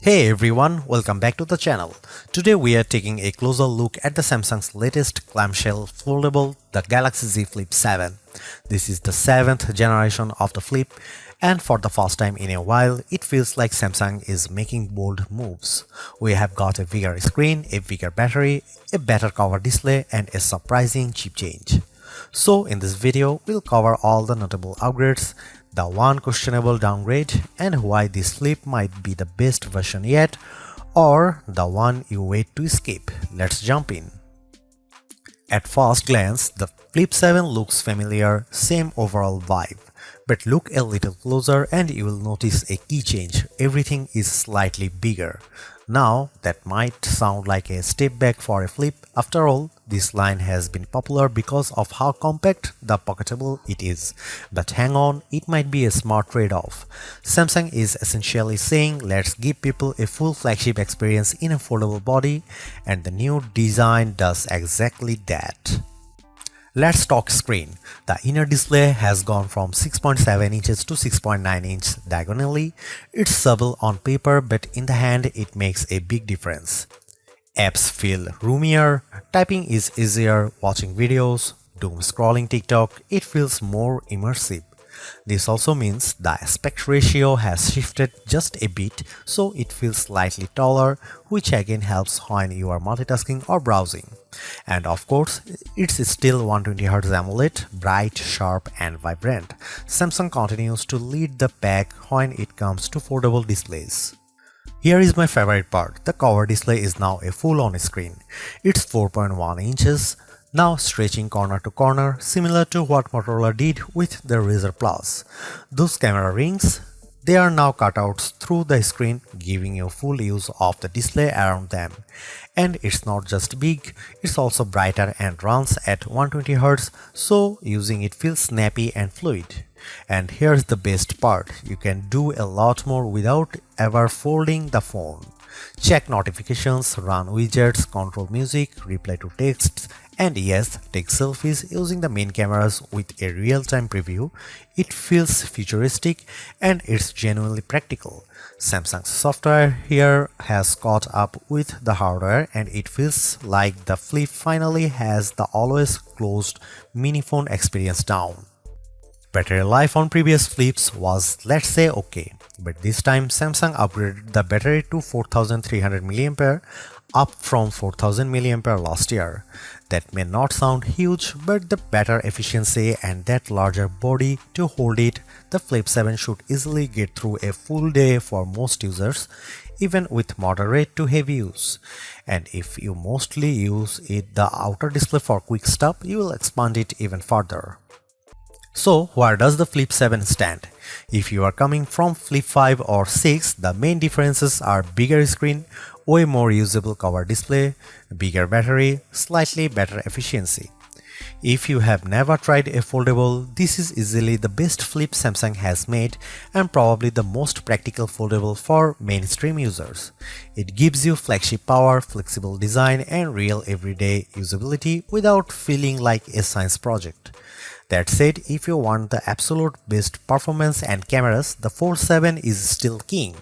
Hey everyone, welcome back to the channel. Today we are taking a closer look at the Samsung's latest clamshell foldable, the Galaxy Z Flip 7. This is the 7th generation of the Flip, and for the first time in a while, it feels like Samsung is making bold moves. We have got a bigger screen, a bigger battery, a better cover display, and a surprising chip change. So in this video, we'll cover all the notable upgrades, the one questionable downgrade, and why this flip might be the best version yet, or the one you wait to escape. Let's jump in. At first glance, the Flip 7 looks familiar, same overall vibe. But look a little closer and you will notice a key change. Everything is slightly bigger. Now, that might sound like a step back for a Flip. After all, this line has been popular because of how compact the pocketable it is. But hang on, it might be a smart trade-off. Samsung is essentially saying, let's give people a full flagship experience in a foldable body, and the new design does exactly that. Let's talk screen. The inner display has gone from 6.7 inches to 6.9 inches diagonally. It's subtle on paper, but in the hand it makes a big difference. Apps feel roomier, typing is easier, watching videos, doom scrolling TikTok, it feels more immersive. This also means the aspect ratio has shifted just a bit, so it feels slightly taller, which again helps when you are multitasking or browsing. And of course, it's still 120Hz AMOLED, bright, sharp and vibrant. Samsung continues to lead the pack when it comes to foldable displays. Here is my favorite part, the cover display is now a full-on screen. It's 4.1 inches, now stretching corner to corner, similar to what Motorola did with the Razr Plus. Those camera rings, they are now cutouts through the screen, giving you full use of the display around them. And it's not just big, it's also brighter and runs at 120Hz, so using it feels snappy and fluid. And here's the best part, you can do a lot more without ever folding the phone. Check notifications, run widgets, control music, reply to texts, and yes, take selfies using the main cameras with a real-time preview. It feels futuristic and it's genuinely practical. Samsung's software here has caught up with the hardware and it feels like the Flip finally has the always closed mini phone experience down. Battery life on previous Flips was, let's say, okay, but this time Samsung upgraded the battery to 4300 mAh, up from 4000 mAh last year. That may not sound huge, but the better efficiency and that larger body to hold it, the Flip 7 should easily get through a full day for most users, even with moderate to heavy use. And if you mostly use the outer display for quick stuff, you will expand it even further. So, where does the Flip 7 stand? If you are coming from Flip 5 or 6, the main differences are bigger screen, way more usable cover display, bigger battery, slightly better efficiency. If you have never tried a foldable, this is easily the best Flip Samsung has made and probably the most practical foldable for mainstream users. It gives you flagship power, flexible design and real everyday usability without feeling like a science project. That said, if you want the absolute best performance and cameras, the Fold 7 is still king.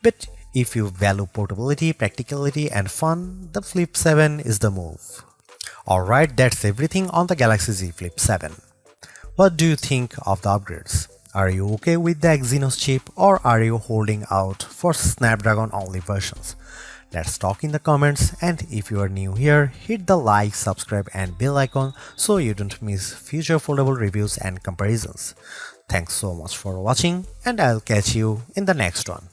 But if you value portability, practicality and fun, the Flip 7 is the move. Alright, that's everything on the Galaxy Z Flip 7. What do you think of the upgrades? Are you okay with the Exynos chip or are you holding out for Snapdragon only versions? Let's talk in the comments, and if you are new here, hit the like, subscribe and bell icon so you don't miss future foldable reviews and comparisons. Thanks so much for watching and I'll catch you in the next one.